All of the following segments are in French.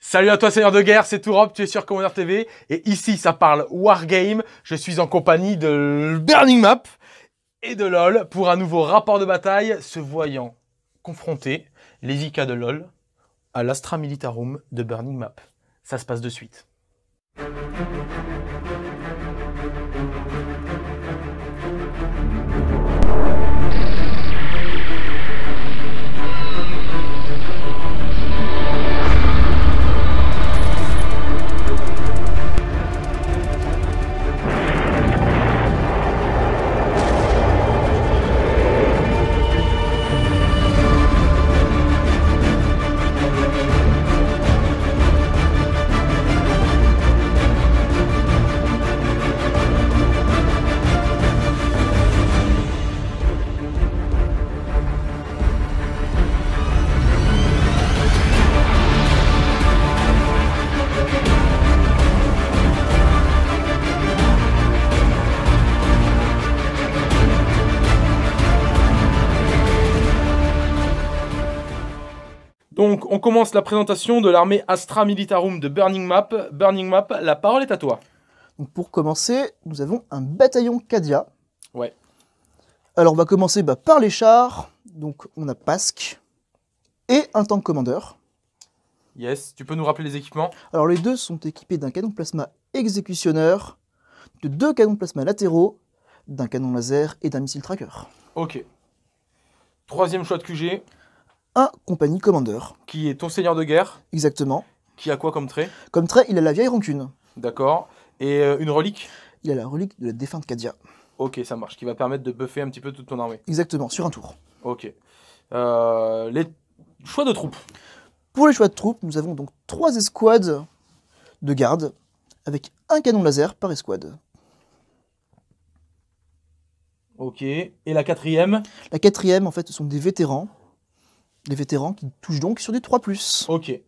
Salut à toi Seigneur de Guerre, c'est Tourop, tu es sur Commander TV et ici ça parle Wargame. Je suis en compagnie de Burning Map et de LoL pour un nouveau rapport de bataille se voyant confronter les IK de LoL à l'Astra Militarum de Burning Map. Ça se passe de suite. Donc, on commence la présentation de l'armée Astra Militarum de Burning Map. Burning Map, la parole est à toi. Donc pour commencer, nous avons un bataillon Cadia. Ouais. Alors on va commencer par les chars. Donc on a Pasque et un tank commander. Yes, tu peux nous rappeler les équipements? Alors les deux sont équipés d'un canon plasma exécutionneur, de deux canons plasma latéraux, d'un canon laser et d'un missile tracker. Ok. Troisième choix de QG. Un compagnie commander. Qui est ton Seigneur de Guerre. Exactement. Qui a quoi comme trait? Comme trait, il a la vieille rancune. D'accord. Et une relique? Il a la relique de la défunte Cadia. Ok, ça marche. Qui va permettre de buffer un petit peu toute ton armée. Exactement, sur un tour. Ok. Les choix de troupes. Pour les choix de troupes, nous avons donc 3 escouades de garde, avec un canon laser par escouade. Ok. Et la quatrième? La quatrième, en fait, ce sont des vétérans. Des vétérans qui touchent donc sur du 3+. Ok.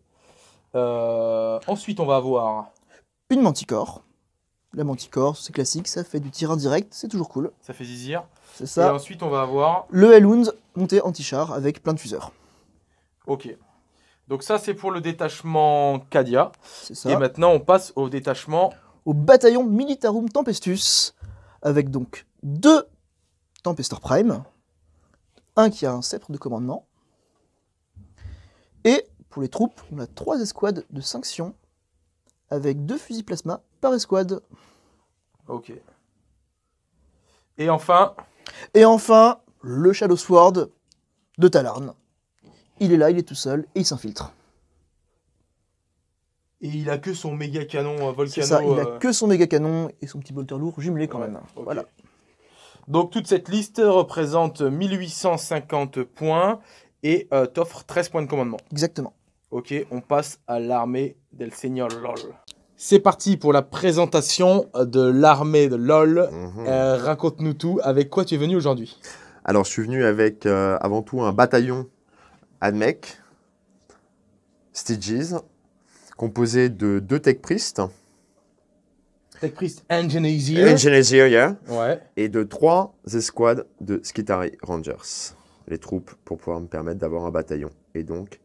Ensuite, on va avoir... Une manticore. La manticore, c'est classique, ça fait du tir indirect, c'est toujours cool. Ça fait zizir. C'est Et ça. ensuite, on va avoir... Le Hellhound monté anti-char avec plein de fuseurs. Ok. Donc ça, c'est pour le détachement Cadia. C'est ça. Et maintenant, on passe au détachement... Au bataillon Militarum Tempestus, avec donc 2 Tempestor Prime, un qui a un sceptre de commandement. Et pour les troupes, on a 3 escouades de 5 sions, avec 2 fusils plasma par escouade. Ok. Et enfin... Et enfin, le Shadow Sword de Talarn. Il est là, il est tout seul, et il s'infiltre. Et il a que son méga canon Volcano. C'est ça, il a que son méga canon et son petit bolter lourd jumelé quand même. Okay. Voilà. Donc toute cette liste représente 1850 points et t'offre 13 points de commandement. Exactement. Ok, on passe à l'armée del Señor LOL. C'est parti pour la présentation de l'armée de LOL. Raconte-nous tout, avec quoi tu es venu aujourd'hui? Alors je suis venu avec avant tout un bataillon Admech, Styges, composé de 2 Tech Priest. Tech Priest Engineer. Engineer, yeah. Ouais. Et de 3 escouades de Skitarii Rangers. Les troupes pour pouvoir me permettre d'avoir un bataillon. Et donc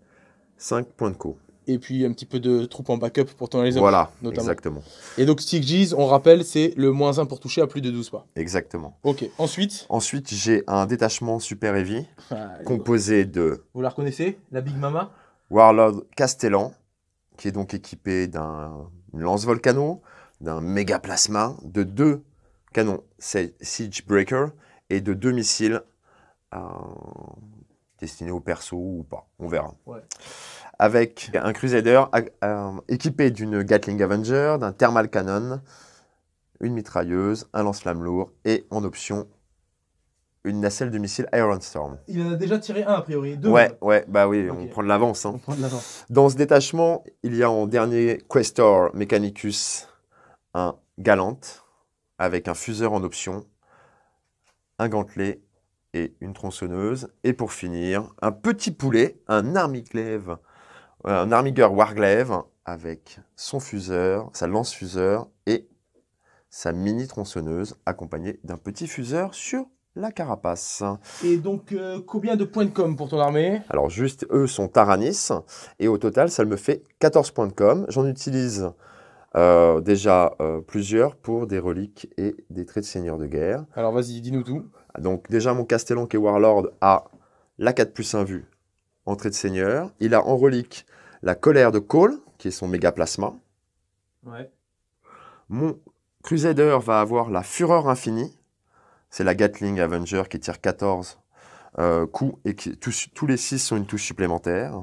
5 points de co. Et puis un petit peu de troupes en backup pour tourner les hommes. Voilà, notamment. exactement. Et donc Styges, on rappelle, c'est le -1 pour toucher à plus de 12 pas. Exactement. Ok, ensuite... Ensuite, j'ai un détachement Super Heavy, composé de... Vous la reconnaissez, la Big Mama? Warlord Castellan, qui est donc équipé d'un lance Volcano, d'un méga plasma, de 2 canons Siege Breaker et de 2 missiles destinés au perso ou pas, on verra. Ouais. Avec un Crusader équipé d'une Gatling Avenger, d'un Thermal Cannon, une mitrailleuse, un lance-flamme lourd et en option une nacelle de missile Iron Storm. Il en a déjà tiré un a priori, 2. Ouais, bah oui, Ok. on prend de l'avance. Hein. On prend de l'avance. Dans ce détachement, il y a en dernier Questor Mechanicus un Galant avec un fuseur en option, un gantelet et une tronçonneuse. Et pour finir, un petit poulet, un Armiglaive, un Armiger Warglaive avec son fuseur, sa lance-fuseur et sa mini tronçonneuse accompagnée d'un petit fuseur sur la carapace. Et donc, combien de points de com pour ton armée? Alors juste, eux sont Taranis, et au total, ça me fait 14 points de com. J'en utilise déjà plusieurs pour des reliques et des traits de seigneur de guerre. Alors vas-y, dis-nous tout. Donc déjà, mon Castellan qui est Warlord a la 4+1 vue en trait de seigneur. Il a en relique la colère de Cole, qui est son méga plasma. Ouais. Mon Crusader va avoir la fureur infinie. C'est la Gatling Avenger qui tire 14 coups et qui, tous les 6 sont une touche supplémentaire.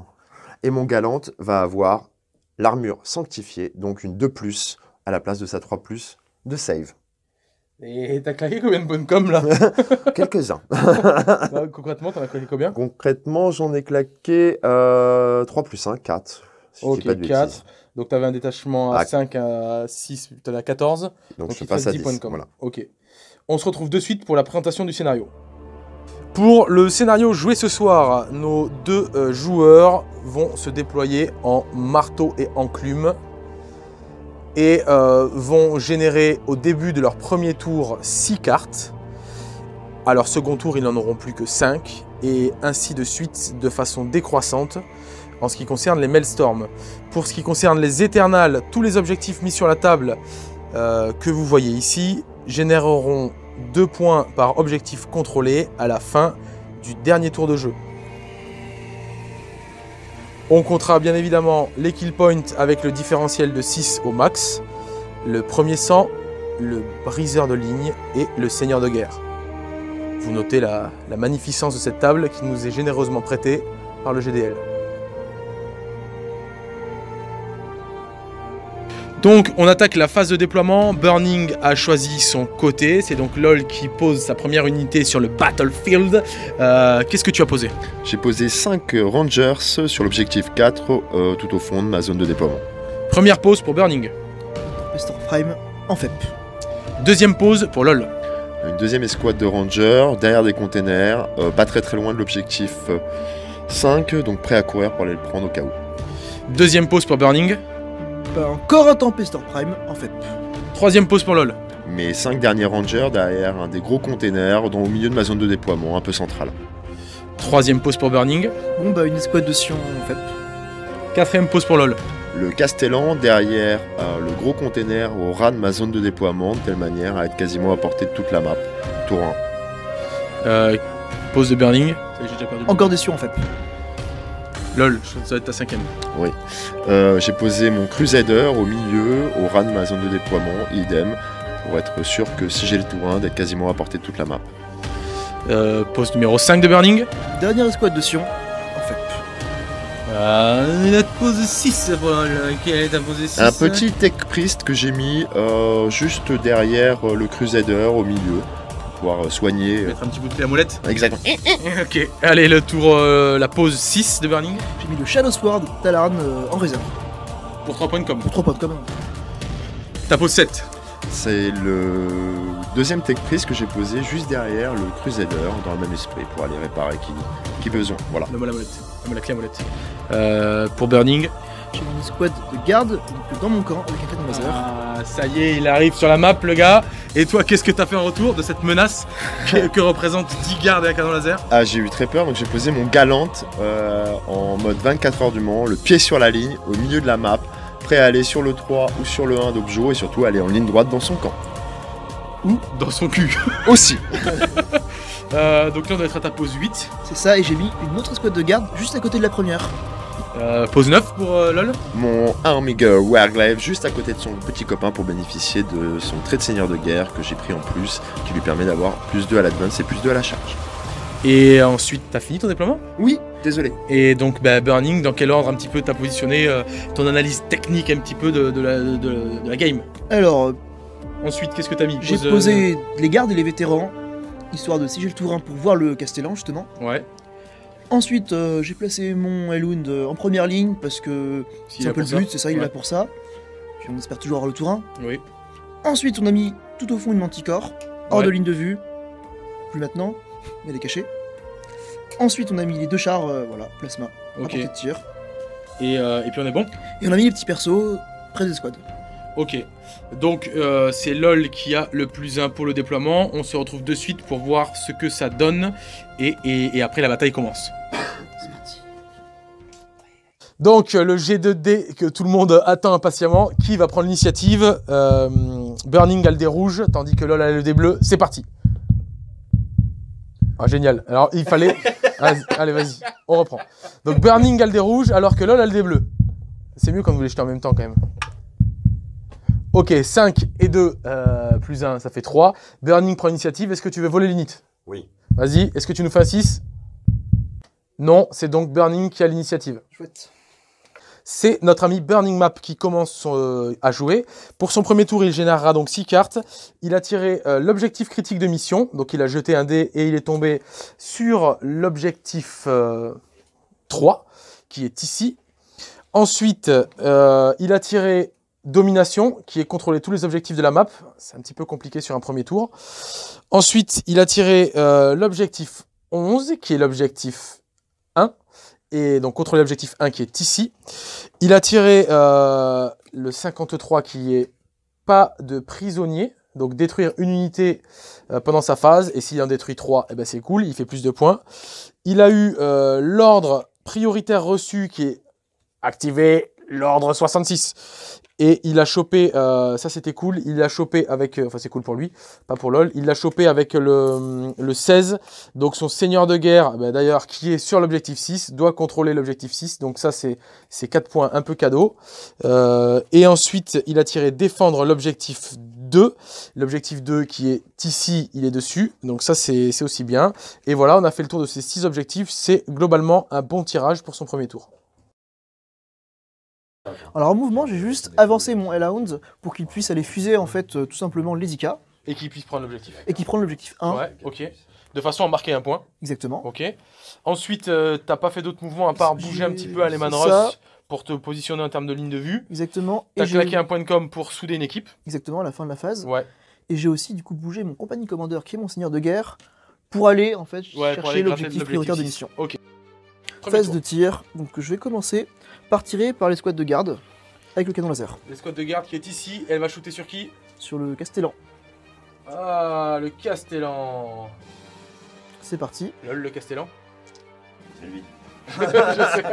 Et mon Galante va avoir l'armure sanctifiée, donc une 2+, à la place de sa 3+, de save. Et t'as claqué combien de points de com là? Quelques-uns. Concrètement, t'en as claqué combien? Concrètement, j'en ai claqué 3+1, 4. Si Ok, je dis pas de 4. bêtises. Donc t'avais un détachement à Ah. 5, à 6, t'en as 14. Donc je il te passe reste à 10 10. points de com. Voilà. Ok. On se retrouve de suite pour la présentation du scénario. Pour le scénario joué ce soir, nos deux joueurs vont se déployer en marteau et enclume et vont générer au début de leur premier tour 6 cartes. À leur second tour, ils n'en auront plus que 5 et ainsi de suite de façon décroissante en ce qui concerne les Maelstrom. Pour ce qui concerne les Éternals, tous les objectifs mis sur la table que vous voyez ici généreront 2 points par objectif contrôlé à la fin du dernier tour de jeu. On comptera bien évidemment les kill points avec le différentiel de 6 au max, le premier sang, le briseur de ligne et le seigneur de guerre. Vous notez la magnificence de cette table qui nous est généreusement prêtée par le GDL. Donc on attaque la phase de déploiement. Burning a choisi son côté, c'est donc LOL qui pose sa première unité sur le battlefield. Qu'est-ce que tu as posé? J'ai posé 5 Rangers sur l'objectif 4 tout au fond de ma zone de déploiement. Première pause pour Burning. Tempestor Prime en FEP. Deuxième pause pour LOL. Une deuxième escouade de Rangers derrière des containers, pas très loin de l'objectif 5, donc prêt à courir pour aller le prendre au cas où. Deuxième pause pour Burning. Encore un Tempestor Prime en FEP. Troisième pause pour LOL. Mes 5 derniers Rangers derrière un des gros containers au milieu de ma zone de déploiement, un peu centrale. Troisième pause pour Burning. Bon bah une escouade de Sion en FEP. Quatrième pause pour LOL. Le Castellan derrière le gros container au ras de ma zone de déploiement, de telle manière à être quasiment à portée de toute la map. Tour 1. Pause de Burning. Ça y est, j'ai déjà perdu. Encore des Sion en FEP. LOL, ça va être ta cinquième. J'ai posé mon Crusader au milieu, au ras de ma zone de déploiement, idem, pour être sûr que si j'ai le tour 1, d'être quasiment à portée de toute la map. Pause numéro 5 de Burning. Dernière escouade de Sion en FEP. La pose 6, quelle est ta pose 6? Un petit Tech Priest que j'ai mis juste derrière le Crusader au milieu, pour pouvoir soigner. Mettre un petit bout de clé à molette. Exactement. Ok, allez, le tour, la pause 6 de Burning. J'ai mis le Shadow Sword Talaran en réserve. Pour 3 points de com. Pour 3 points de com. Ta pause 7. C'est le deuxième Tech Priest que j'ai posé juste derrière le Crusader, dans le même esprit, pour aller réparer qui besoin. Voilà. Donne-moi la molette. Donne-moi la clé à molette. Pour Burning. J'ai mis une escouade de garde donc dans mon camp avec un canon laser. Ah, ça y est, il arrive sur la map, le gars. Et toi, qu'est-ce que t'as fait en retour de cette menace que représente 10 gardes et un canon laser? Ah, j'ai eu très peur, donc j'ai posé mon Galante en mode 24 heures du Mans, le pied sur la ligne, au milieu de la map, prêt à aller sur le 3 ou sur le 1 d'Objo et surtout aller en ligne droite dans son camp. Ou dans son cul. Aussi. Donc là, on doit être à ta pause 8. C'est ça, et j'ai mis une autre escouade de garde juste à côté de la première. Pause 9 pour LOL. Mon Armiger Warglaive juste à côté de son petit copain pour bénéficier de son trait de seigneur de guerre que j'ai pris en plus, qui lui permet d'avoir plus 2 à l'advance et plus 2 à la charge. Et ensuite, t'as fini ton déploiement? Oui, désolé. Et donc, Burning, dans quel ordre un petit peu t'as positionné ton analyse technique un petit peu de la game? Alors, Ensuite, qu'est-ce que t'as mis? j'ai Pose, posé les gardes et les vétérans, histoire de si j'ai le tour 1 pour voir le Castellan justement. Ouais. Ensuite, j'ai placé mon Elund en première ligne parce que S'il c'est est un peu pour le ça. but, c'est ça, il est Ouais. là pour ça. Puis on espère toujours avoir le tour 1. Oui. Ensuite, on a mis tout au fond une manticore, hors Ouais. de ligne de vue. Plus maintenant, mais elle est cachée. Ensuite, on a mis les 2 chars, voilà, plasma, à Ok. portée de tir. Et puis on est bon. Et on a mis les petits persos près des escouades. Ok. Donc, c'est LOL qui a le +1 pour le déploiement. On se retrouve de suite pour voir ce que ça donne. Et après, la bataille commence. C'est parti. Donc, le G2D que tout le monde attend impatiemment. Qui va prendre l'initiative? Burning a le dé rouge, tandis que LOL a le dé bleu. C'est parti. Ah, génial. Alors, il fallait... Allez, vas-y, on reprend. Donc, Burning a le dé rouge, alors que LOL a le dé bleu. C'est mieux quand vous les jetez en même temps, quand même. Ok, 5 et 2, +1, ça fait 3. Burning prend l'initiative. Est-ce que tu veux voler l'init? Oui. Vas-y, est-ce que tu nous fais un 6? Non, c'est donc Burning qui a l'initiative. Chouette. C'est notre ami Burning Map qui commence à jouer. Pour son premier tour, il générera donc 6 cartes. Il a tiré l'objectif critique de mission. Donc il a jeté un dé et il est tombé sur l'objectif 3, qui est ici. Ensuite, il a tiré domination, qui est contrôler tous les objectifs de la map. C'est un petit peu compliqué sur un premier tour. Ensuite, il a tiré l'objectif 11, qui est l'objectif 1. Et donc contrôler l'objectif 1 qui est ici. Il a tiré le 53 qui est pas de prisonnier. Donc détruire une unité pendant sa phase. Et s'il en détruit 3, eh ben c'est cool, il fait plus de points. Il a eu l'ordre prioritaire reçu qui est activé, l'ordre 66. Et il a chopé, ça c'était cool, il l'a chopé avec, enfin c'est cool pour lui, pas pour LOL, il l'a chopé avec le 16, donc son seigneur de guerre, bah, d'ailleurs qui est sur l'objectif 6, doit contrôler l'objectif 6, donc ça c'est 4 points un peu cadeau. Et ensuite il a tiré défendre l'objectif 2, l'objectif 2 qui est ici, il est dessus, donc ça c'est aussi bien. Et voilà, on a fait le tour de ces 6 objectifs, c'est globalement un bon tirage pour son premier tour. Alors en mouvement, j'ai juste avancé mon Hellhound pour qu'il puisse aller fuser en fait tout simplement les IK Et qu'il puisse prendre l'objectif. et qu'il prenne l'objectif 1. Ouais, ok. De façon à marquer un point. Exactement. Ok. Ensuite, t'as pas fait d'autres mouvements à part bouger un petit peu à Lehman C'est ça. Russ pour te positionner en termes de ligne de vue. Exactement. T'as Et j'ai claqué un point de com pour souder une équipe. exactement à la fin de la phase. Ouais. Et j'ai aussi du coup bougé mon compagnie commandeur qui est mon seigneur de guerre pour aller en fait Ouais, pour aller chercher gratter l'objectif prioritaire de 6. mission. Ok. Premier Phase tour. de tir. Donc je vais commencer par tirer par les squads de garde avec le canon laser L'escouade de garde qui est ici, elle va shooter sur qui? sur le Castellan. Ah, le Castellan. C'est parti. Lol, le Castellan. C'est lui. Je sais.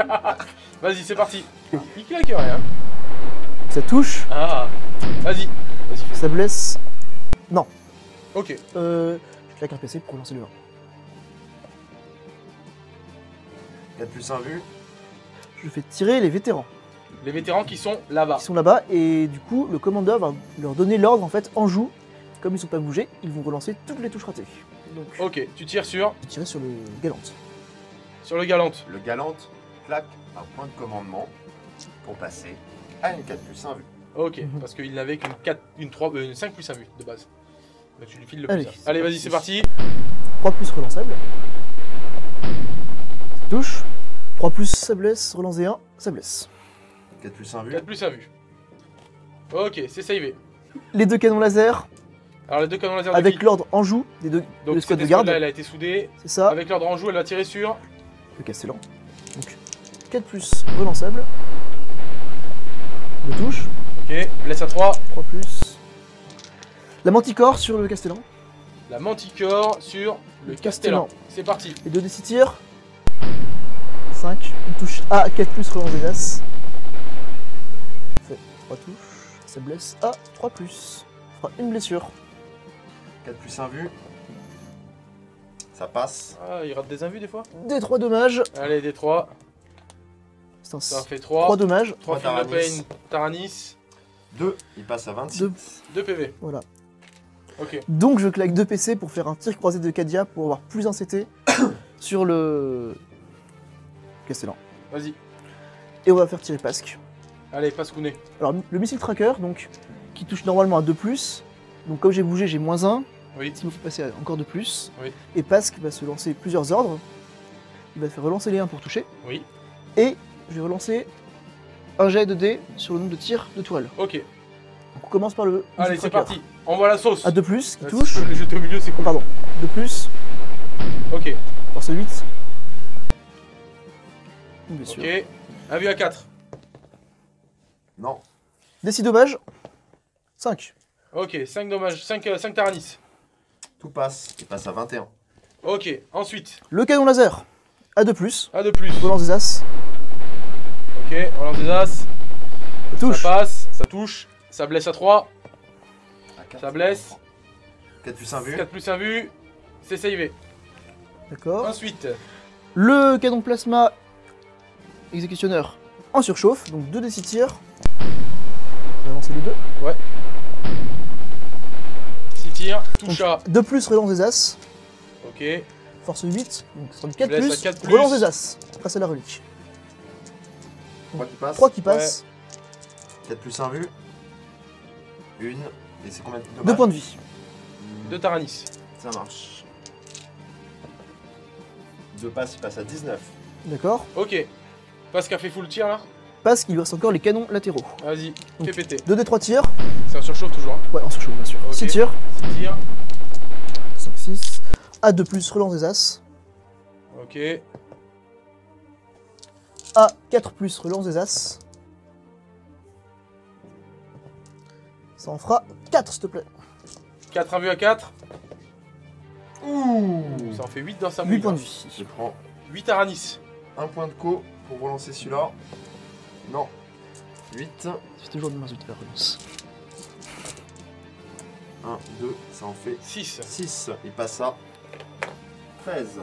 Vas-y, c'est parti. Il claque rien. Ça touche. Ah. Vas-y. Vas-y, fais. Ça blesse. Ok. Je claque un PC pour lancer le 1. 4 plus 1 vu. Je fais tirer les vétérans Les vétérans qui sont là-bas. qui sont là-bas et du coup le commandeur va leur donner l'ordre en fait en joue. Comme ils sont pas bougés, ils vont relancer toutes les touches ratées. Donc Ok, tu tires sur je vais tirer sur le galant. le galant. Le galante claque un point de commandement pour passer à une 4 plus 1 vue. Ok, parce qu'il n'avait qu'une 4, une 3, une 5 plus 1 vue de base. Donc tu lui files le Allez, plus 1. c'est Allez, parti. vas-y, c'est parti. 3 plus relançable. Ça touche. 3 plus ça blesse, relancer 1, ça blesse. 4 plus 1 vue. 4 plus 1 vue. Ok, c'est savé. Les deux canons laser Alors les deux canons laser de avec qui l'ordre en joue des deux Donc squads cette de garde. escouade-là, elle a été soudée. C'est ça, Avec l'ordre en joue, elle va tirer sur... le Castellan. Donc 4 plus relançable. Le touche. Ok, blesse à 3. 3 plus. La manticore sur le Castellan. La manticore sur le Castellan. C'est parti. Les deux D6 tirs. 5. Une touche A, 4 plus relance des As. Fait 3 touches. Ça blesse A, 3 plus. Fera une blessure. 4 plus 1 vue. Ça passe. Ah, il rate des invus des fois. Des 3 dommages. Allez, des 3. C'est un Ça fait 3 3. dommages. 3 Trois films de Taranis. pain, Taranis. 2. Il passe à 26. 2. 2 PV. Voilà. Ok. Donc je claque 2 PC pour faire un tir croisé de Cadia pour avoir plus un CT sur le Castellan. Vas-y. Et on va faire tirer Pasque. Allez, passe Kouné. Alors le missile tracker, donc, qui touche normalement à 2 plus. Donc comme j'ai bougé, j'ai -1. Oui. Il me faut passer à encore 2 plus. Oui. Et Pasque va se lancer plusieurs ordres. Il va faire relancer les 1 pour toucher. Oui. Et je vais relancer un jet de dés sur le nombre de tirs de tourelle. Ok. Donc on commence par le Allez, missile c'est tracker. parti. Envoie la sauce. À 2 plus, qui Si touche. tu peux le jeter au milieu, c'est Oh, cool. pardon. 2 plus, Ok. force 8. Une blessure. Ok. Un vu à 4. Non. Des 6 dommages. 5. Ok, 5 dommages, 5 Taranis. Tout passe. Il passe à 21. Ok, ensuite, Le canon laser. A de plus. A de plus. Relance des As. Ok, on lance des As. Ça touche. Ça passe, ça touche. Ça blesse à 3. Ça blesse. 4 plus 1 vu. 4 plus 1 vu. C'est savé. D'accord. Ensuite, Le canon plasma exécutionneur en surchauffe. Donc 2 d6 tirs. Je vais avancer les 2. 6 tirs, touche à. 2 plus relance des As. Ok, Force 8. Donc ça sera du 4 Blesse à plus. 4 plus. Relance des As. Grâce à la relique. 3 qui passe. 3 qui passe. 4 plus 1 vu. 1. Et c'est combien de 2 points de vie. 2 Taranis. Ça marche. 2 passes, il passe à 19. D'accord. Ok. Parce qu'a fait full tir là. Parce qu'il lui reste encore les canons latéraux. Vas-y, fais Donc, péter. 2 d 3 tirs. C'est un surchauffe toujours. Hein. Ouais, en surchauffe bien sûr. Ok. 6 tirs. 6 tirs. 5, 6. A 2 plus relance des As. Ok. A 4 plus relance des As. Ça en fera 4 s'il te plaît. 4 invus à 4. Ouh. Ça en fait 8 dans sa 8 mouille. points de vie. Je prends 8 Taranis. 1 point de co pour relancer celui-là. Non. 8. C'est toujours de moins 8 la relance. 1, 2, ça en fait 6. 6. Il passe à 13.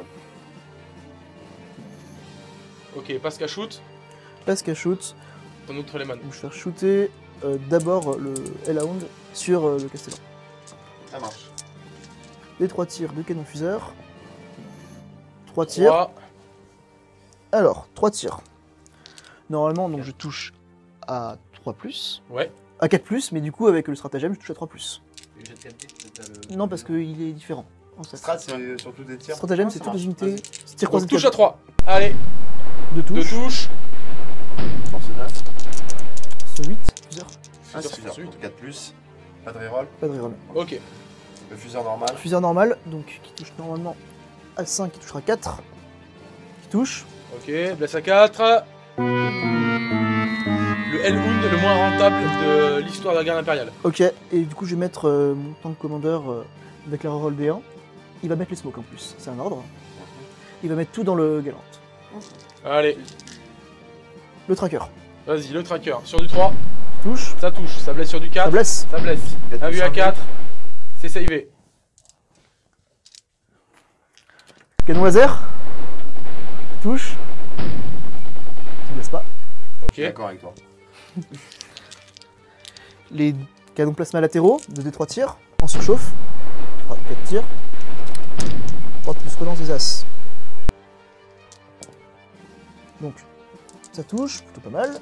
Ok, passe qu'à shoot. Parce qu'elle shoot. Ton autre Lehman. Donc je vais faire shooter d'abord le Hellhound sur le Castellan. Ça marche. Les 3 tirs de canon fuseur. 3 tirs. 3. Alors, 3 tirs. Normalement, donc je touche à 3 plus. Ouais. À 4 plus, mais du coup, avec le stratagème, je touche à 3 plus. Non, parce qu'il est différent. En fait. Strat, c'est surtout des tirs. Stratagème, Ah, c'est ça toutes les marche. unités. Vas-y. Tir croisé Donc de touche à 4 3. Allez, de 2 touche. touches. Force 9. Ce 8, fuseur. Ah, c'est Fuseur, fuseur. 4 plus. Pas de reroll. Pas de reroll. Ok. Le fuseur normal. Fuseur normal, donc qui touche normalement à 5, qui touchera 4. Qui touche. Ok, blesse à 4. Le Hellhound le moins rentable de l'histoire de la garde impériale. Ok, et du coup, je vais mettre mon tank commandeur avec la reroll D1. Il va mettre les smokes en plus, c'est un ordre. Il va mettre tout dans le galant. Allez, Le tracker. vas-y, le tracker. Sur du 3, Qui touche. ça touche. Ça blesse sur du 4. Ça blesse. Ça blesse. 4 Un plus vu à 1 vu. 4. C'est savé. Canon laser. Qui touche. Qui blesse pas. Ok. D'accord avec toi. Les canons plasma latéraux, 2d3 tirs, en surchauffe. 4 tirs. 3 plus relance des As. Donc, ça touche, plutôt pas mal. Du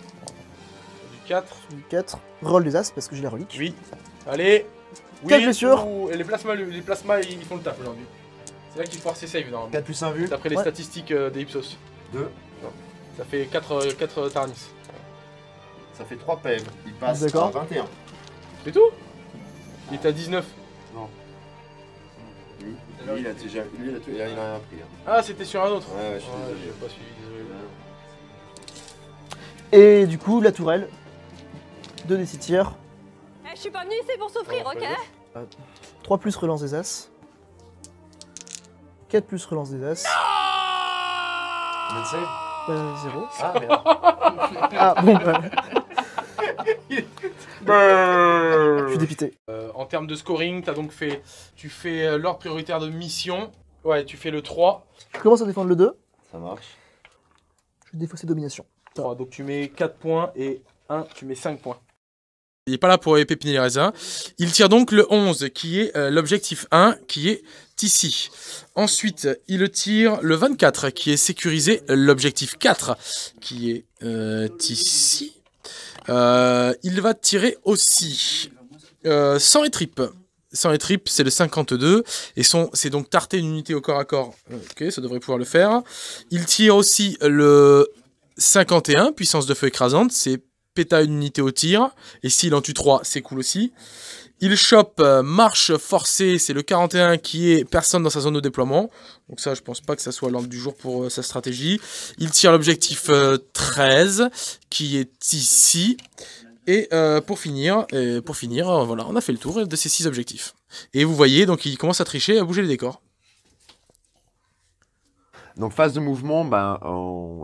4. 4. Roll des As parce que j'ai la relique. Oui. Allez. Oui. Quelle blessure. Ouh, et les plasmas, ils font le taf aujourd'hui. C'est là qu'il faut assez save normalement. 4 plus 1 vu. D'après les Ouais. statistiques des Ipsos. 2. Ça fait 4 Taranis. Ça fait 3 PV. Il passe à D'accord. 21. C'est tout. Il est à 19. Lui, il a déjà. Lui, il a rien pris. Hein. Ah, c'était sur un autre. Ouais, ouais, je suis Ouais, désolé. j'ai pas suivi, désolé. Et du coup, la tourelle. 2d6 tirs. Eh, je suis pas venue ici pour souffrir, Ouais, ok? 3 plus relance des As. 4 plus relance des As. Combien de save 0. Ah merde. Ah bon, je suis dépité. En termes de scoring, tu fais l'ordre prioritaire de mission. Ouais, tu fais le 3. Je commence à défendre le 2. Ça marche. Je vais défausser domination. 3, donc tu mets 4 points et 1, tu mets 5 points. Il n'est pas là pour pépiner les raisins. Il tire donc le 11, qui est l'objectif 1, qui est ici. Ensuite, il tire le 24, qui est sécurisé, l'objectif 4, qui est ici. Il va tirer aussi 100 et trip. 100 et trip, c'est le 52, et c'est donc tarter une unité au corps à corps. Ok, ça devrait pouvoir le faire. Il tire aussi le 51, puissance de feu écrasante, c'est péta une unité au tir, et s'il en tue 3, c'est cool aussi. Il chope marche forcée, c'est le 41 qui est personne dans sa zone de déploiement. Donc ça, je pense pas que ça soit l'ordre du jour pour sa stratégie. Il tire l'objectif 13, qui est ici. Et pour finir, voilà, on a fait le tour de ces 6 objectifs. Et vous voyez, donc il commence à tricher, à bouger les décors. Donc phase de mouvement,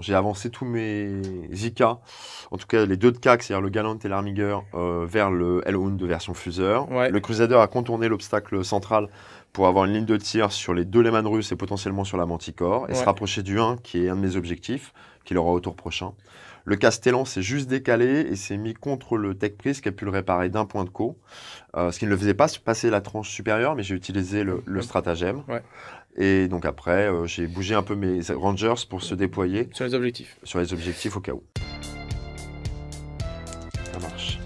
j'ai avancé tous mes IK, en tout cas les 2 de CAC, c'est-à-dire le Galant et l'Armiger, vers le Hellhound de version Fuseur. Ouais. Le Crusader a contourné l'obstacle central pour avoir une ligne de tir sur les 2 Lehman russes et potentiellement sur la Manticore, et se rapprocher du 1, qui est un de mes objectifs, qu'il aura au tour prochain. Le Castellan s'est juste décalé et s'est mis contre le Tech Priest qui a pu le réparer d'1 point de co. Ce qui ne le faisait pas passer la tranche supérieure, mais j'ai utilisé le stratagème. Ouais. Et donc après, j'ai bougé un peu mes Rangers pour se déployer. Sur les objectifs. Sur les objectifs au cas où. Ça marche.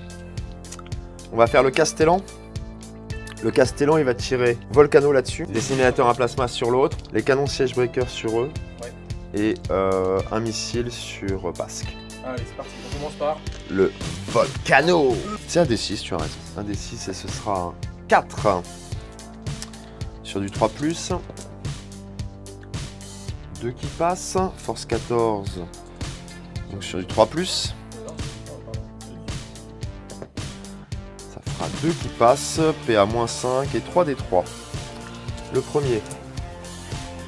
On va faire le Castellan. Le Castellan, il va tirer Volcano là-dessus, Décinateur à plasma sur l'autre, les canons Siegebreaker sur eux, et un missile sur Basque. Allez, c'est parti, on commence par le Volcano. C'est un D6, tu as raison. Un D6 et ce sera un 4. Sur du 3+. 2 qui passent. Force 14. Donc sur du 3+. Ça fera 2 qui passent. PA-5 et 3 des 3. Le premier.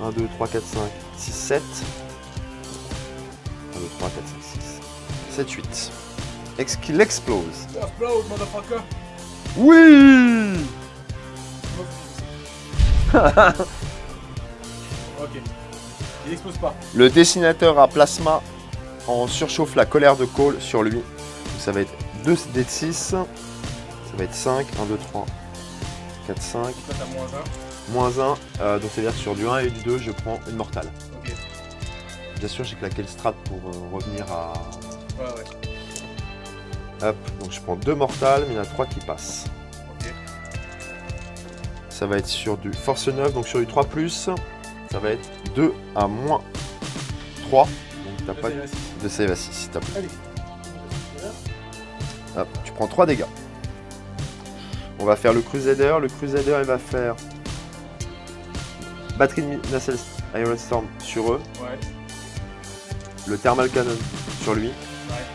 1, 2, 3, 4, 5, 6, 7. 1, 2, 3, 4, 5, 6. 7, 8. Est-ce qu'il explose? Explode, motherfucker. Oui. Ok. Il explose pas. Le dessinateur à plasma en surchauffe la colère de Cole sur lui. Donc ça va être 2 dés de 6. Ça va être 5. 1, 2, 3, 4, 5. Toi, t'as -1. -1. Donc ça veut dire que sur du 1 et du 2, je prends une mortale. Ok. Bien sûr, j'ai claqué le strat pour revenir à... Ouais. Hop, donc je prends 2 mortales, mais il y en a 3 qui passent. Ok. Ça va être sur du force 9, donc sur du 3+, ça va être 2 à -3. Donc t'as pas de save à 6, s'il te plaît. Hop, tu prends 3 dégâts. On va faire le Crusader. Le Crusader, il va faire batterie de Nacelle Iron Storm sur eux. Ouais. Le Thermal Cannon sur lui. Ouais.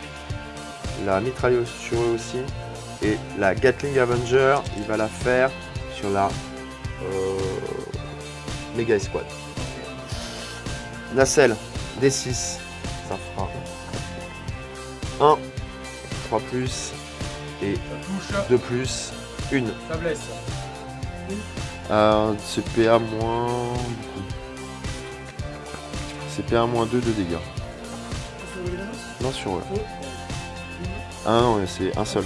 La mitrailleuse sur eux aussi. Et la Gatling Avenger, il va la faire sur la Mega Squad. Nacelle, D6, ça fera 1, 3+, et Ça touche. 2+, 1. Ça blesse. CPA moins... CPA moins 2 de dégâts. Non, sur eux. Ah non, c'est un seul.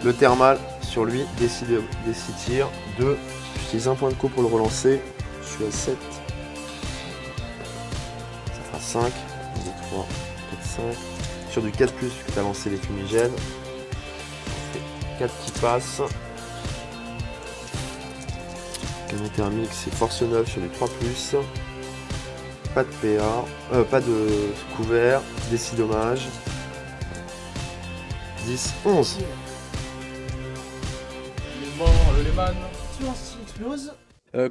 Le thermal, sur lui, des 6 tirs. 2, j'utilise un point de co pour le relancer. Je suis à 7. Ça fera 5. 1, 2, 3, 4, 5. Sur du 4+, puisque tu as lancé les fumigènes. 4 qui passent. Canon thermique, c'est force 9 sur du 3+. Pas de PA, pas de couvert, des 6 dommages. 10, 11. Le Lehman. Silence, il explose.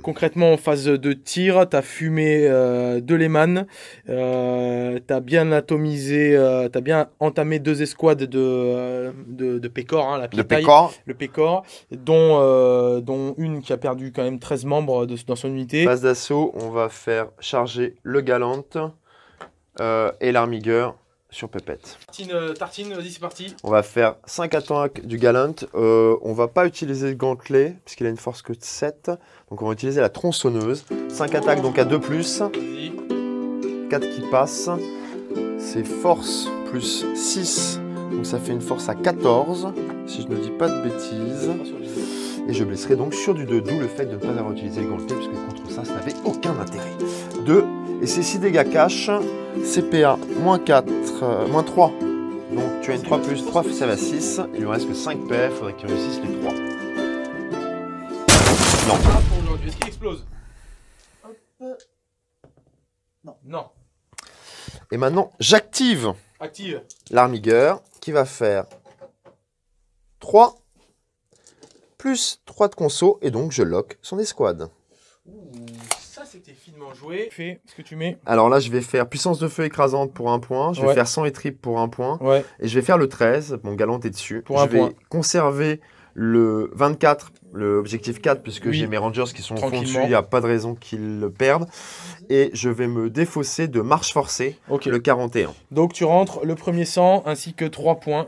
Concrètement, en phase de tir, tu as fumé de Lehman, tu as bien atomisé, tu as bien entamé 2 escouades de Pécor, hein, la Le taille, Pécor. le Pécor, dont une qui a perdu quand même 13 membres dans son unité. Phase d'assaut, on va faire charger le Galant et l'Armiger sur Pépette. Tartine, vas-y, c'est parti. On va faire 5 attaques du Galant. On va pas utiliser le gantelet, puisqu'il a une force que de 7. Donc on va utiliser la tronçonneuse. 5 attaques donc à 2+. Vas-y. 4 qui passent. C'est force plus 6. Donc ça fait une force à 14, si je ne dis pas de bêtises. Et je blesserai donc sur du 2, d'où le fait de ne pas avoir utilisé le gantelet, puisque contre ça n'avait aucun intérêt. 2, et c'est 6 dégâts cash. CPA, moins 4, moins 3. Donc tu as une 3+3, ça va 6. Il lui reste que 5 PF, il faudrait qu'il réussisse les 3. Non. Ah, pour aujourd'hui, est-ce qu'il explose? Hop. Non. Et maintenant, j'active Active. l'Armiger qui va faire 3 plus 3 de conso et donc je lock son escouade. Ouh, ça c'est sais que t'es finement joué. Fais ce que tu mets. Alors là, je vais faire puissance de feu écrasante pour 1 point. Je vais Ouais. faire sang et trip pour 1 point. Ouais. Et je vais faire le 13. Mon galante est dessus. Pour 1 je vais point. conserver le 24, le objectif 4, puisque Oui. j'ai mes rangers qui sont au fond dessus. Tranquillement. Il n'y a pas de raison qu'ils le perdent. Et je vais me défausser de marche forcée, Ok. le 41. Donc tu rentres le premier sang ainsi que 3 points.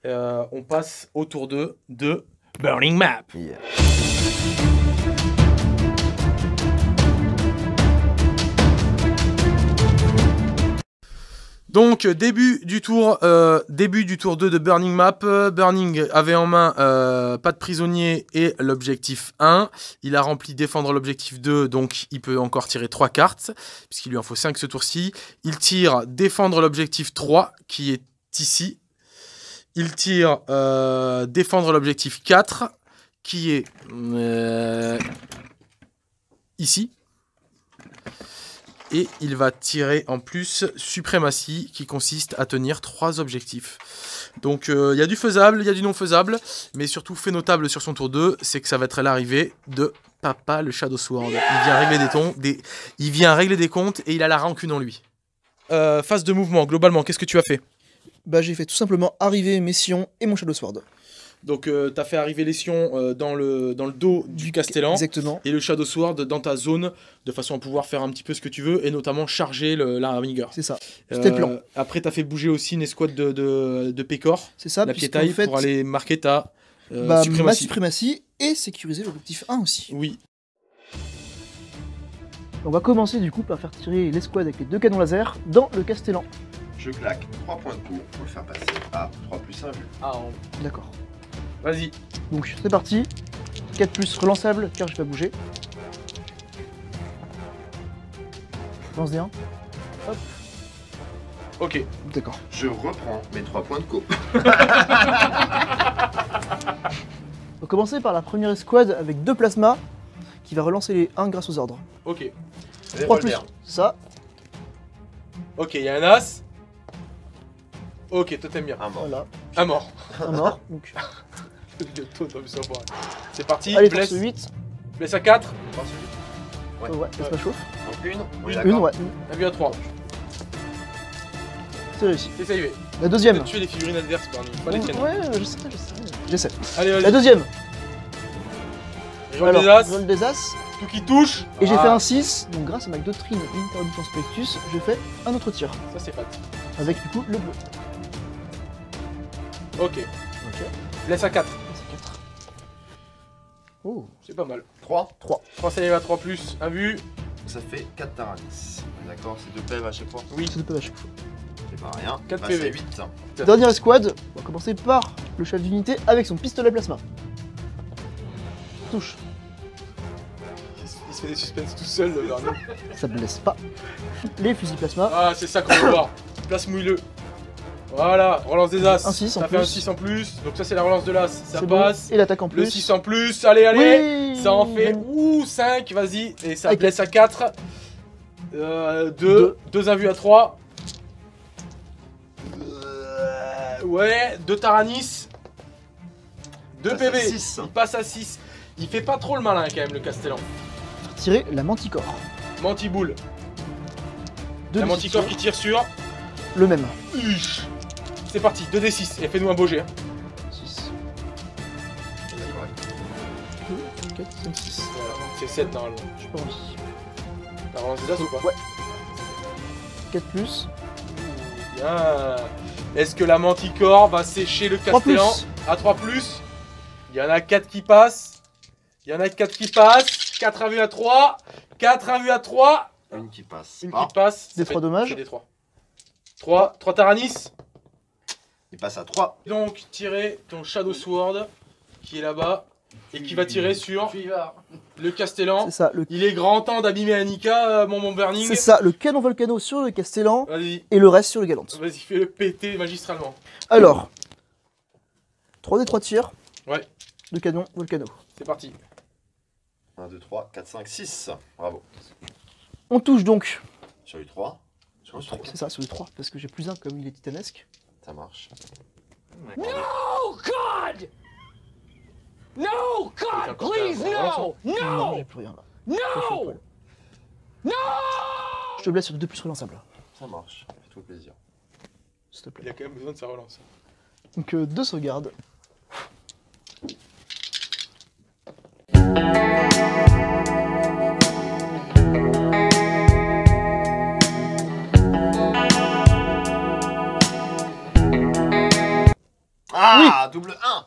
On passe au tour 2 de Burning Map. Yeah. Donc début du tour 2 de Burning Map. Burning avait en main pas de prisonnier et l'objectif 1. Il a rempli défendre l'objectif 2, donc il peut encore tirer 3 cartes, puisqu'il lui en faut 5 ce tour-ci. Il tire défendre l'objectif 3, qui est ici. Il tire défendre l'objectif 4, qui est ici. Et il va tirer en plus suprématie qui consiste à tenir 3 objectifs. Donc il y a du faisable, il y a du non faisable, mais surtout fait notable sur son tour 2, c'est que ça va être l'arrivée de Papa le Shadow Sword. Il vient régler des comptes et il a la rancune en lui. Phase de mouvement, globalement, qu'est-ce que tu as fait? Bah j'ai fait tout simplement arriver mes Sions et mon Shadow Sword. Donc tu as fait arriver les Sions dans le dos du Castellan. Exactement. Et le Shadow Sword dans ta zone, de façon à pouvoir faire un petit peu ce que tu veux, et notamment charger la Raminger. C'est ça. C'était le plan. Après, tu as fait bouger aussi une escouade de Pécor, C'est ça, la puisqu'en piétaille, fait, pour aller marquer ta ma suprématie. suprématie et sécuriser l'objectif 1 aussi. Oui, On va commencer du coup par faire tirer l'escouade avec les 2 canons laser dans le Castellan. Je claque 3 points de coup pour le faire passer à 3 plus 1 vu. D'accord. vas-y. Donc c'est parti. 4 plus relançable car je vais pas bouger. Lance des 1. Hop. Ok. D'accord. Je reprends mes 3 points de coup. On va commencer par la première escouade avec 2 plasmas qui va relancer les 1 grâce aux ordres. Ok. 3 plus ça. Ok, il y a un as. Ok, toi t'aimes bien. Un mort. Voilà. Un mort. Un mort. Donc. C'est parti. Allez, Blesse. force 8. Blesse à 4. Ouais. Ouais, plasma chauffe. Donc une. On est Une, d'accord. ouais. Un but à 3. C'est réussi. C'est savé. La deuxième. Tu tuer les figurines adverses, Bernie. Pas les tiennes. Ouais, je sais. J'essaie. Allez, La vas-y. deuxième. Roll des as. Roll des as. Tout qui touche. Et j'ai Ah, fait un 6, donc grâce à ma doctrine Interdictus Spectus, je fais un autre tir. Ça, c'est pas. Avec du coup le bleu. Ok. Ok. Blesse à 4. C'est 4. Oh. C'est pas mal. 3. 3. 3 save à 3 plus. Un but. Ça fait 4 Taranis. D'accord, c'est 2 PV à chaque fois. Oui. C'est de peu à chaque fois. C'est pas rien. 4 Bah, PV. c'est 8. Dernière escouade, on va commencer par le chef d'unité avec son pistolet plasma. Touche. Il se fait des suspens tout seul, le Bernie. Ça blesse pas. Les fusils plasma. Ah, c'est ça qu'on veut voir. Place mouille-le. Voilà, relance des as. Un 6 en Ça fait un plus. 6 en plus. Donc ça, c'est la relance de l'as. Ça C'est bon. passe. Et l'attaque en Le plus. 6 en plus. Allez, allez. Oui. Ça en fait 5, vas-y. Et ça Avec blesse à 4. 2 invus à 3. Ouais, 2 Taranis. 2 passe à PV. 6. Il passe à 6. Il fait pas trop le malin quand même, le Castellan. Tirer la manticore. Mantiboule. Deux La D6 manticore qui tire sur. le même. Uch. C'est parti, 2d6. Et fais-nous un beau jet. 6. 2, 4, 5, 6. Voilà, c'est 7 normalement. Je suis pas en vie. T'as relancé des as ou pas? Ouais. 4 plus. Bien. Est-ce que la manticore va sécher le 3 plus. Castellan à 3 plus? Il y en a 4 qui passent. Il y en a 4 qui passent. 4 invus à 3. 4 invus à 3. Une qui passe. Une Ah, qui passe. Des Ça fait- 3 dommages. c'est des 3. 3 Taranis. il passe à 3. Donc, tirer ton Shadow Sword qui est là-bas et qui va tirer sur le Castellan. C'est ça, Il est grand temps d'abîmer Annika, mon Burning. c'est ça, le canon volcano sur le Castellan Vas-y, et le reste sur le Galant. vas-y, fais-le péter magistralement. Alors, 3d3 tirs Ouais, de canon volcano. c'est parti. 1, 2, 3, 4, 5, 6. Bravo. On touche donc, Sur eu 3. Sur le 3. c'est ça, sur le 3, parce que j'ai plus 1 comme il est titanesque. Ça marche. No, God! No, Putain, God, quand please, t'as un no! Non, No! j'ai plus rien là. No! Je te blesse sur 2 plus relançable. Ça marche, fais-toi plaisir. S'il te plaît. Il a quand même besoin de sa relance. Donc 2 sauvegardes. Ah, double 1.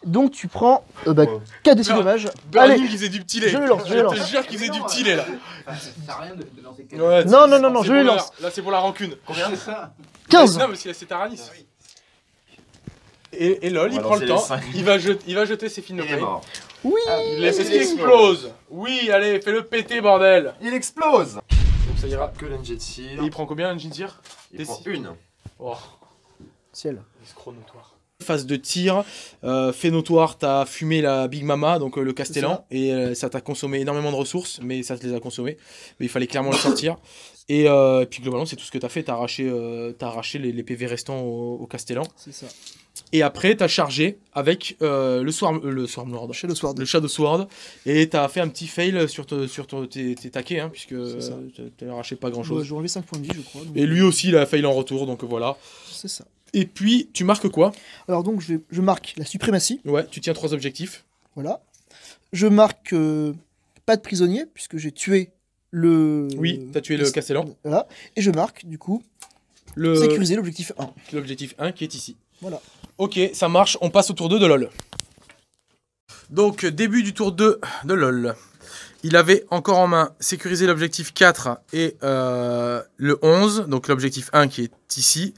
Donc tu prends 4 de 6 Non. dommages. Burning, Allez, il faisait du petit lait. je le lance, je le lance. te jure qu'il faisait du petit lait là. Ça sert à rien de lancer quelque Ouais, Non, c'est- non, non, non, c'est je les pour lance. Là, c'est pour la rancune. Combien ça 15. Non, mais c'est Taranis. Et LOL, On il va prend le lancer temps. les cinq. Il va jeter ses films de Il est play. mort. Oui. Est-ce qu'il explose? Oui, allez, fais-le péter, bordel. Il explose. Donc ça ira. Que l'NG de tir. Et il prend combien, Engine Tir? Il prend une. Oh, Ciel. escroc notoire. Phase de tir, fait notoire, t'as fumé la Big Mama, donc le Castellan, et ça t'a consommé énormément de ressources, mais ça te les a consommées. Mais il fallait clairement le sortir. Et puis globalement, c'est tout ce que t'as fait, t'as arraché les PV restants au Castellan. C'est ça. Et après, t'as chargé avec le Swarm Lord. Shadow Sword. Le Shadow Sword, et t'as fait un petit fail sur tes taquets, hein, puisque C'est ça. t'as arraché pas grand Ouais, chose. j'ai enlevé 5 points de vie, je crois. donc, Et lui aussi, il a fail en retour, donc voilà. C'est ça. Et puis, tu marques quoi? Alors donc je marque la suprématie. Ouais, tu tiens 3 objectifs. Voilà. Je marque pas de prisonnier, puisque j'ai tué le... Oui, t'as tué le Castellan. Voilà. Et je marque, du coup, sécuriser l'objectif 1. L'objectif 1 qui est ici. Voilà. Ok, ça marche, on passe au tour 2 de LoL. Donc, début du tour 2 de LoL. Il avait encore en main sécuriser l'objectif 4 et le 11, donc l'objectif 1 qui est ici.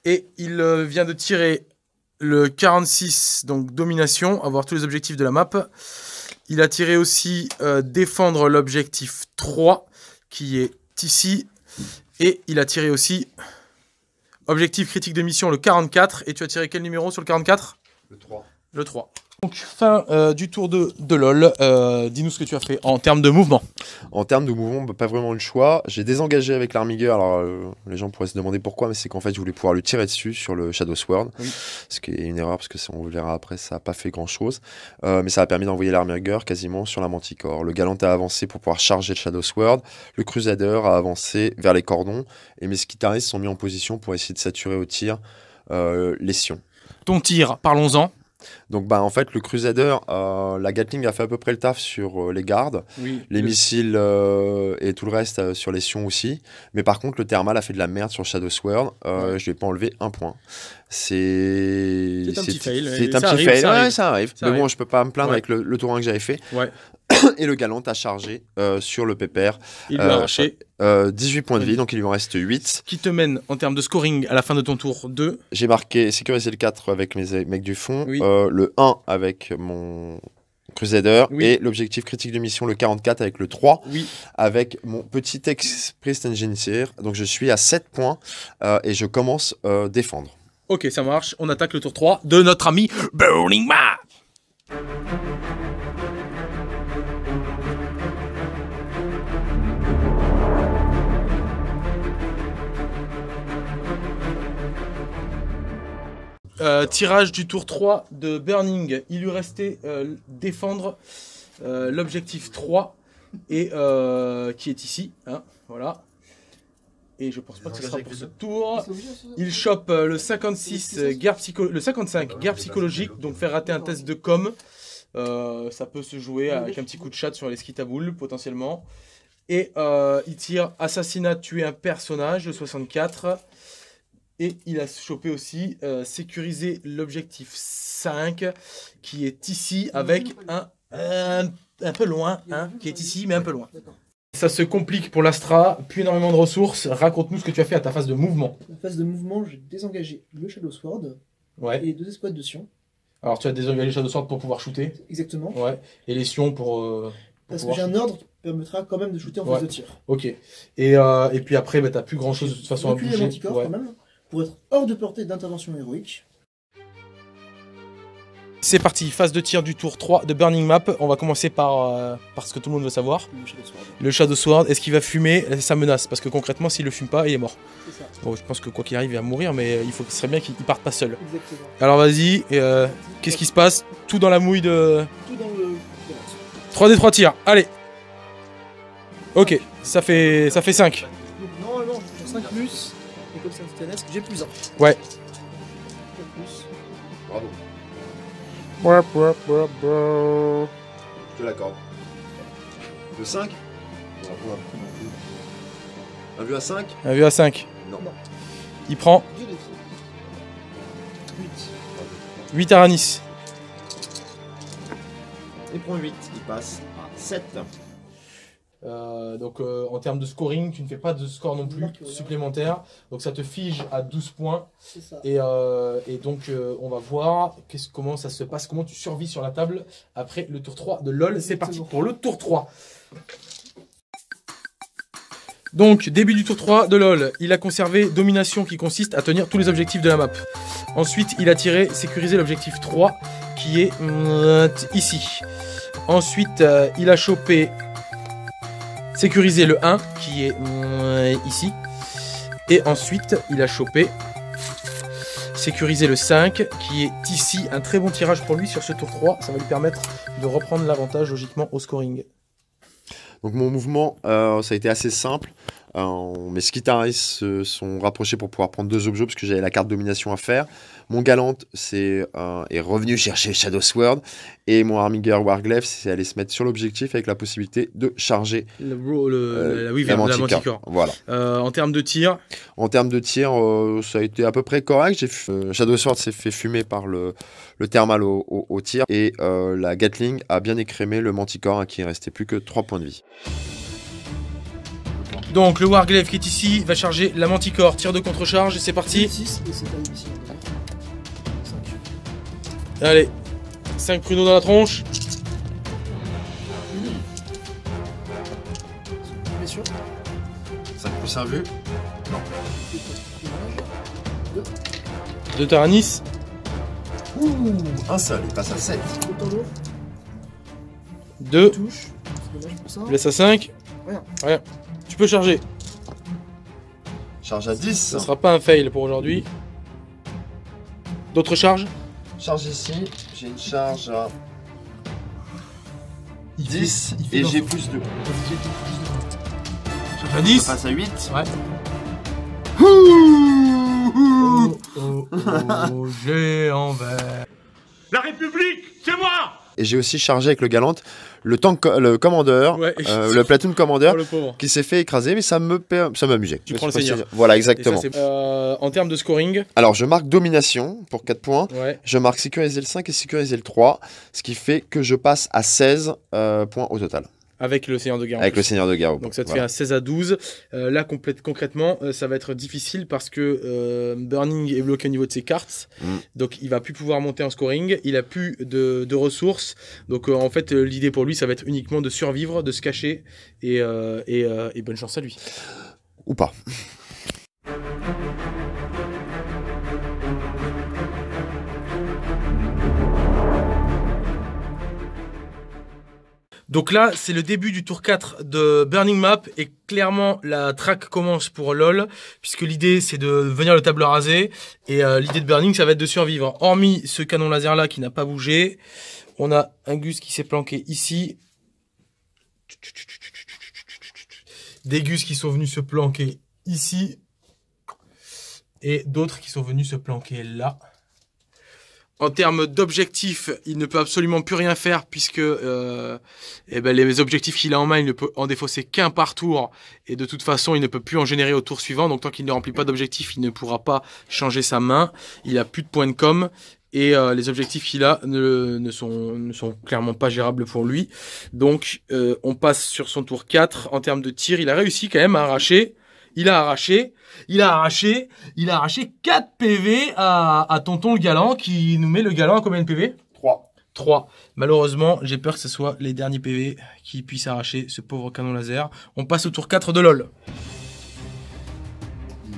Et il vient de tirer le 46, donc domination, avoir tous les objectifs de la map. Il a tiré aussi défendre l'objectif 3 qui est ici. Et il a tiré aussi objectif critique de mission le 44. Et tu as tiré quel numéro sur le 44? Le 3. Le 3. Donc fin du tour 2 de LoL. Dis-nous ce que tu as fait en termes de mouvement. En termes de mouvement, pas vraiment le choix. J'ai désengagé avec l'armigueur. Alors, les gens pourraient se demander pourquoi, mais c'est qu'en fait, je voulais pouvoir lui tirer dessus sur le Shadow Sword. Oui. Ce qui est une erreur, parce que on le verra après, ça n'a pas fait grand-chose. Mais ça a permis d'envoyer l'armigueur quasiment sur la Manticore. Le Galant a avancé pour pouvoir charger le Shadow Sword. Le Crusader a avancé vers les cordons. Et mes Skitaris sont mis en position pour essayer de saturer au tir les Sions. Ton tir, parlons-en. Donc bah en fait le Crusader, la Gatling a fait à peu près le taf sur les gardes, Oui. les missiles et tout le reste sur les Sions aussi, mais par contre le Thermal a fait de la merde sur Shadow Sword, je lui ai pas enlevé un point. C'est un petit fail, C'est un ça petit arrive, fail, ça ouais, arrive. ça arrive. Ça Mais bon arrive. je peux pas me plaindre Ouais. avec le tour 1 que j'avais fait. Ouais. Et le Galant a chargé sur le Pépère, Il lui a arraché. 18 points de vie, donc il lui en reste 8. Qui te mène en termes de scoring à la fin de ton tour 2. J'ai marqué sécuriser le 4 avec mes mecs du fond, Oui. le 1 avec mon Crusader, Oui. et l'objectif critique de mission le 44 avec le 3 Oui. avec mon petit Express Engineer. Donc je suis à 7 points et je commence défendre. Ok, ça marche. On attaque le tour 3 de notre ami Burning Map. Tirage du tour 3 de Burning. Il lui restait défendre l'objectif 3 et qui est ici. Hein, voilà. Et je pense pas que ce sera pour ce tour. Il chope le 56 le 55 guerre psychologique, donc faire rater un test de com. Ça peut se jouer avec un petit coup de chat sur les skitaboules potentiellement. Et il tire assassinat, tuer un personnage, le 64. Et il a chopé aussi sécuriser l'objectif 5 qui est ici avec un peu loin, hein, qui est ici mais un peu loin. Ça se complique pour l'Astra, plus énormément de ressources. Raconte-nous ce que tu as fait à ta phase de mouvement. En phase de mouvement, j'ai désengagé le Shadow Sword Ouais. et 2 escouades de Sion. Alors tu as désengagé Shadow Sword pour pouvoir shooter. Exactement. Ouais. Et les Sions pour Parce que pouvoir j'ai un ordre qui permettra quand même de shooter en Ouais. phase de tir. Ok. Et puis après, bah, t'as plus grand chose de toute façon à Reculer les bouger. Manticores Ouais. quand même, pour être hors de portée d'intervention héroïque. C'est parti, phase de tir du tour 3 de Burning Map. On va commencer par ce que tout le monde veut savoir. Le Shadow Sword. Le Shadow Sword, est-ce qu'il va fumer? Ça menace, parce que concrètement, s'il le fume pas, il est mort. C'est ça. Bon, je pense que quoi qu'il arrive, il va mourir, mais ce serait bien qu'il parte pas seul. Exactement. Alors vas-y, qu'est-ce qui se passe? Tout dans la mouille de... Tout dans le... 3 des 3 tirs, allez. Ok, Ça fait 5. Donc normalement, je fais 5 plus. Et comme c'est un TNS, j'ai plus 1. Ouais. 4 plus. Bravo. Je te l'accorde. De 5 Un vu à 5 Un vu à 5. Non. Il prend J'ai les 8. 8 Aranis. Il prend 8, il passe à 7. Donc en termes de scoring, tu ne fais pas de score non plus supplémentaire. Donc ça te fige à 12 points. C'est ça. Et donc on va voir comment ça se passe, comment tu survis sur la table après le tour 3 de LOL. C'est parti pour le tour 3. Donc début du tour 3 de LOL, il a conservé domination qui consiste à tenir tous les objectifs de la map. Ensuite il a tiré sécuriser l'objectif 3 qui est ici. Ensuite il a chopé sécuriser le 1 qui est ici. Et ensuite il a chopé sécuriser le 5 qui est ici. Un très bon tirage pour lui sur ce tour 3. Ça va lui permettre de reprendre l'avantage logiquement au scoring. Donc mon mouvement, ça a été assez simple. Mes Skitaris se sont rapprochés pour pouvoir prendre 2 objets parce que j'avais la carte domination à faire. Mon Galante est revenu chercher Shadow Sword. Et mon Armiger Warglaive, c'est aller se mettre sur l'objectif avec la possibilité de charger la Manticore. Voilà. En termes de tir, En termes de tir, ça a été à peu près correct. Shadow Sword s'est fait fumer par le thermal au tir. Et la Gatling a bien écrémé le Manticore qui ne restait plus que 3 points de vie. donc le Warglaive qui est ici va charger la Manticore. Tir de contre-charge, c'est parti. 6 et c'est pas ici. 5. Allez, 5 pruneaux dans la tronche. Bien sûr. 5 plus 1 vu. 2 Taranis. Ouh, un seul, il passe à 7. Autant lourd. 2. Touche. C'est dommage pour ça. Laisse à 5. Rien. Tu peux charger. Charge à 10. Ça sera pas un fail pour aujourd'hui. D'autres charges? Charge ici, j'ai une charge à Il 10 fait et dans j'ai son- plus 2. Charge à Je 10. passe à 8. Ouais. Géant vert. La République, c'est moi! Et j'ai aussi chargé avec le Galante le commandeur, Ouais. le platoon commander Oh, le pauvre. qui s'est fait écraser, mais ça m'amusait. Tu prends le seigneur. Voilà, Et ça, exactement. c'est- en termes de scoring, Alors, je marque domination pour 4 points. ouais. Je marque sécuriser le 5 et sécuriser le 3, ce qui fait que je passe à 16 points au total. Avec le Seigneur de Guerre. en Avec plus. le Seigneur de Guerre. Donc ça te Voilà. fait un 16 à 12. Là, concrètement, ça va être difficile parce que Burning est bloqué au niveau de ses cartes. Mm. Donc il va plus pouvoir monter en scoring. Il a plus de ressources. Donc en fait, l'idée pour lui, ça va être uniquement de survivre, de se cacher. Et bonne chance à lui. Ou pas. Donc là, c'est le début du tour 4 de Burning Map et clairement la track commence pour LoL puisque l'idée c'est de venir le table rasé et l'idée de Burning ça va être de survivre. Hormis ce canon laser là qui n'a pas bougé, on a un Gus qui s'est planqué ici. Des Gus qui sont venus se planquer ici et d'autres qui sont venus se planquer là. En termes d'objectifs, il ne peut absolument plus rien faire puisque les objectifs qu'il a en main, il ne peut en défausser qu'un par tour. Et de toute façon, il ne peut plus en générer au tour suivant. Donc tant qu'il ne remplit pas d'objectifs, il ne pourra pas changer sa main. Il a plus de points de com. Et les objectifs qu'il a ne sont clairement pas gérables pour lui. Donc on passe sur son tour 4. En termes de tir, il a réussi quand même à arracher. Il a arraché 4 PV à Tonton le Galant qui nous met le Galant à combien de PV? 3. Malheureusement, j'ai peur que ce soit les derniers PV qui puissent arracher ce pauvre canon laser. On passe au tour 4 de LoL.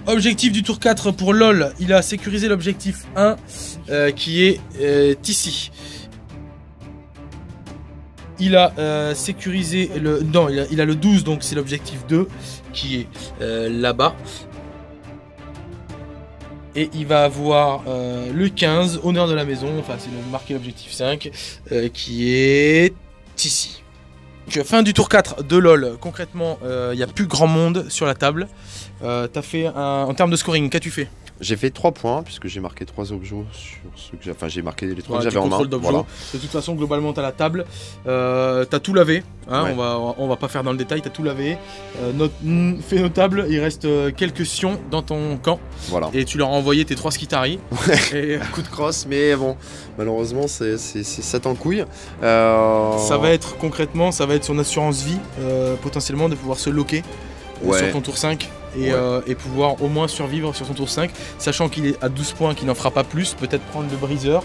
Objectif du tour 4 pour LoL, il a sécurisé l'objectif 1 qui est ici. Il a sécurisé le... Non, il a le 12, donc c'est l'objectif 2 qui est là-bas. Et il va avoir le 15, honneur de la maison, enfin c'est marqué l'objectif 5, qui est ici. Donc, fin du tour 4 de LoL. Concrètement, il n'y a plus grand monde sur la table. T'as fait en termes de scoring, qu'as-tu fait? J'ai fait 3 points puisque j'ai marqué 3 objets sur ceux que j'ai. Enfin, j'ai marqué les 3 Ouais, que j'avais en main. Voilà. De toute façon, globalement, t'as la table. T'as tout lavé. Hein, Ouais. on va pas faire dans le détail. T'as tout lavé. Fais notable, il reste quelques sions dans ton camp. Voilà. Et tu leur as envoyé tes 3 Skitari. Et Coup de crosse, mais bon, malheureusement, ça t'encouille. ça va être concrètement, ça va être son assurance vie, potentiellement, de pouvoir se loquer Ouais. sur ton tour 5. Et pouvoir au moins survivre sur son tour 5, sachant qu'il est à 12 points, qu'il n'en fera pas plus, peut-être prendre le briseur.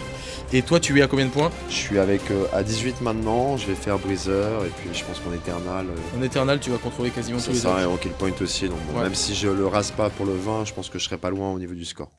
Et toi, tu es à combien de points? Je suis avec à 18 maintenant, je vais faire briseur et puis je pense qu'en éternal. En Eternal, tu vas contrôler quasiment tous C'est les ça, et autres. en kill point aussi. Donc bon, Ouais. même si je le rase pas pour le 20, je pense que je serai pas loin au niveau du score.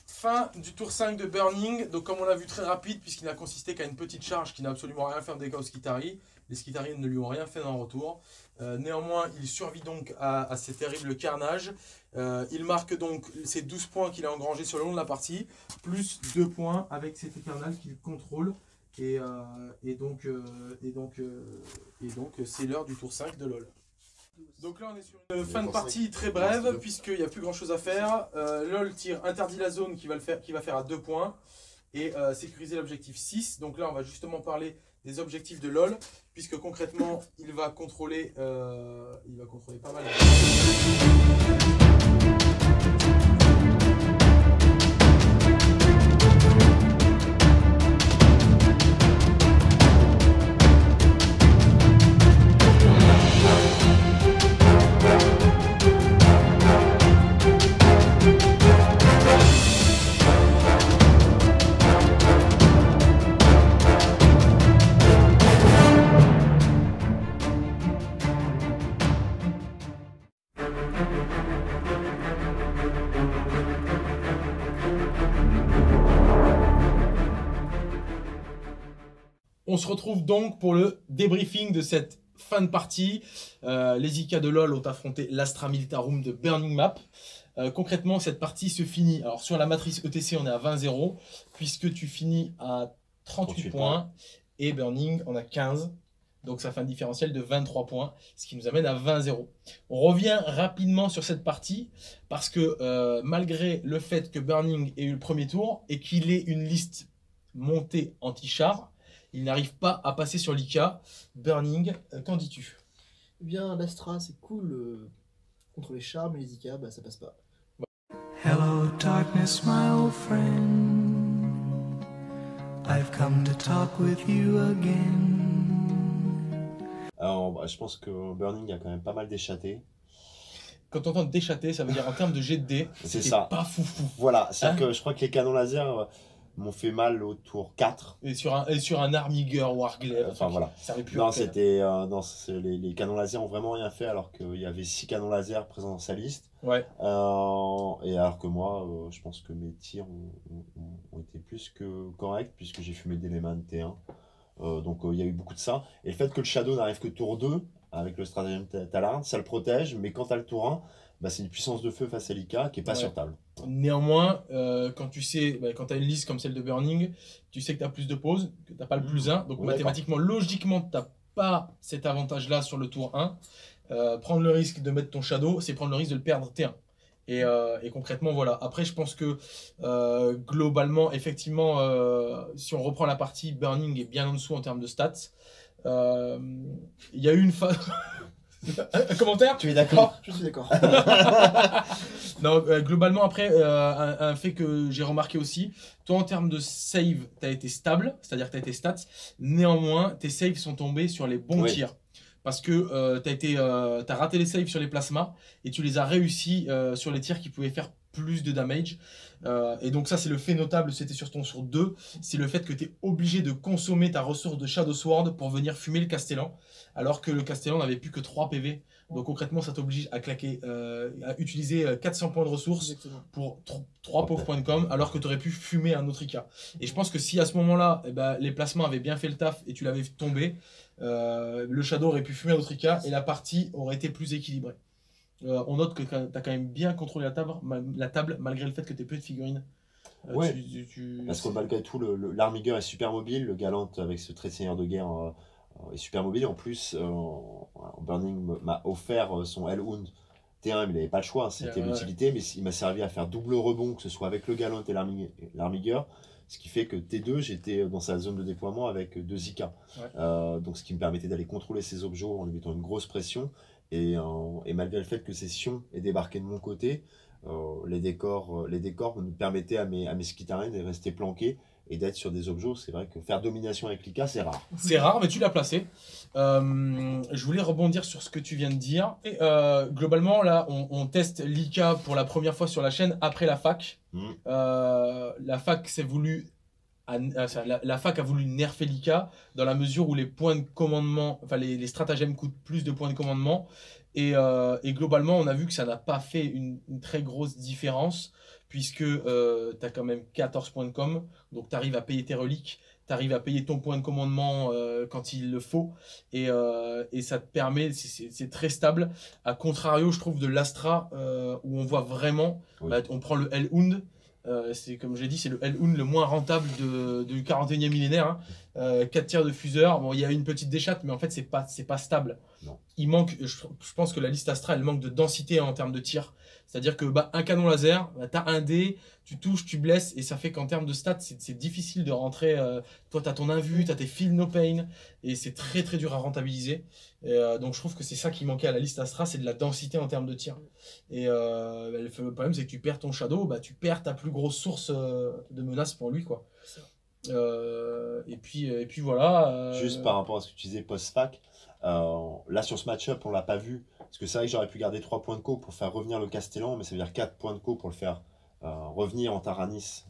Fin du tour 5 de Burning, donc comme on l'a vu très rapide, puisqu'il n'a consisté qu'à une petite charge qui n'a absolument rien fait en dégâts aux Skitari. Les Skitari ne lui ont rien fait dans le retour. Néanmoins, il survit donc à ces terribles carnages. Il marque donc ses 12 points qu'il a engrangés sur le long de la partie, plus 2 points avec cet éternal qu'il contrôle. Et donc c'est l'heure du tour 5 de LoL. Donc là on est sur une fin de partie très brève puisqu'il n'y a plus grand chose à faire. LoL tire interdit la zone qui va faire à 2 points et sécuriser l'objectif 6. Donc là on va justement parler des objectifs de LoL puisque concrètement il va contrôler pas mal. On se retrouve donc pour le débriefing de cette fin de partie. Les IK de LoL ont affronté l'Astra Militarum de Burning Map. Concrètement, cette partie se finit. Alors, sur la matrice ETC, on est à 20-0, puisque tu finis à 38 points et Burning en a 15. Donc, ça fait un différentiel de 23 points, ce qui nous amène à 20-0. On revient rapidement sur cette partie, parce que malgré le fait que Burning ait eu le premier tour et qu'il ait une liste montée anti-char, il n'arrive pas à passer sur l'IK. Burning, qu'en dis-tu? Eh bien, l'Astra, c'est cool contre les chars, mais les IK, bah, ça passe pas. Hello, darkness, my old friend. I've come to talk with you again. Alors, bah, je pense que Burning a quand même pas mal déchaté. Quand on entend déchater, ça veut dire en termes de jet de dés, C'est c'était ça. pas foufou. Voilà, c'est-à-dire Hein que je crois que les canons laser m'ont fait mal au tour 4. Et sur un Armiger Warglaive, Enfin, voilà. ça aurait pu Non, être- c'était les canons laser ont vraiment rien fait alors qu'il y avait 6 canons laser présents dans sa liste. Ouais. Et alors que moi, je pense que mes tirs ont été plus que corrects puisque j'ai fumé d'éléments de T1. Donc il y a eu beaucoup de ça. Et le fait que le Shadow n'arrive que tour 2 avec le stratagème Talard, ça le protège. Mais quand tu as le tour 1, bah, c'est une puissance de feu face à l'IK qui n'est pas Ouais. sur table. Néanmoins, quand tu sais, quand tu as une liste comme celle de Burning, tu sais que tu as plus de pauses, que tu n'as pas le plus 1. Donc Ouais, mathématiquement, logiquement, tu n'as pas cet avantage-là sur le tour 1. Prendre le risque de mettre ton Shadow, c'est prendre le risque de le perdre T1. Et concrètement, voilà. Après, je pense que globalement, effectivement, si on reprend la partie, Burning est bien en dessous en termes de stats. Il y a eu une phase. Un commentaire? Tu es d'accord? Je suis d'accord. Non, globalement, après, un fait que j'ai remarqué aussi, toi en termes de save, tu as été stable, c'est-à-dire que tu as été stats. Néanmoins, tes saves sont tombés sur les bons Oui. tirs. Parce que t'as raté les saves sur les plasmas et tu les as réussi sur les tirs qui pouvaient faire plus de damage. Et donc ça, c'est le fait notable, c'était sur ton tour 2, c'est le fait que tu es obligé de consommer ta ressource de Shadow Sword pour venir fumer le Castellan, alors que le Castellan n'avait plus que 3 PV. Donc concrètement, ça t'oblige à claquer, à utiliser 400 points de ressources Exactement. pour 3 pauvres points de com, alors que tu aurais pu fumer un autre IK. Et je pense que si à ce moment-là, eh ben, les placements avaient bien fait le taf et tu l'avais tombé, le Shadow aurait pu fumer un autre IK et la partie aurait été plus équilibrée. On note que tu as quand même bien contrôlé la table malgré le fait que tu aies peu de figurines. Ouais. Parce que c'est- malgré tout, l'armigueur est super mobile, le Galant avec ce trait de seigneur de guerre est super mobile. En plus, Burning m'a offert son Hellhound T1, mais il n'avait pas le choix, c'était Ouais. l'utilité, mais il m'a servi à faire double rebond, que ce soit avec le Galant et l'armigueur. Ce qui fait que T2, j'étais dans sa zone de déploiement avec 2 Zika. Ouais. Donc ce qui me permettait d'aller contrôler ses objets en lui mettant une grosse pression. Et malgré le fait que ces Sion aient débarqué de mon côté, les décors me permettaient à mes Skitarians de rester planqués et d'être sur des objets. C'est vrai que faire domination avec Lika, c'est rare. C'est rare, mais tu l'as placé. Je voulais rebondir sur ce que tu viens de dire. Et, globalement, là, on teste Lika pour la première fois sur la chaîne après la fac. La fac s'est voulu... La fac a voulu nerfer Lika dans la mesure où les points de commandement, enfin les stratagèmes coûtent plus de points de commandement. Et globalement, on a vu que ça n'a pas fait une très grosse différence, puisque tu as quand même 14 points de com, donc tu arrives à payer tes reliques, tu arrives à payer ton point de commandement quand il le faut, et ça te permet, c'est très stable. A contrario, je trouve, de l'Astra, où on voit vraiment, on prend le Hellhound. C'est comme j'ai dit, c'est le Hellhound le moins rentable du 41e millénaire. 4 tirs de fuseur. Bon, il y a une petite déchatte, mais en fait, c'est pas stable. Non. Il manque, je pense que la liste Astra, elle manque de densité en termes de tir. C'est-à-dire que un canon laser, tu as un dé, tu touches, tu blesses, et ça fait qu'en termes de stats, c'est difficile de rentrer. Toi, tu as ton invu, tu as tes feel no pain, et c'est très très dur à rentabiliser. Donc je trouve que c'est ça qui manquait à la liste Astra, c'est de la densité en termes de tir. Et le problème, c'est que tu perds ton Shadow, tu perds ta plus grosse source de menace pour lui, quoi. Et puis voilà. Juste par rapport à ce que tu disais post-fac, là sur ce match-up, on l'a pas vu. Parce que c'est vrai que j'aurais pu garder 3 points de co pour faire revenir le Castellan, mais ça veut dire 4 points de co pour le faire revenir en Taranis,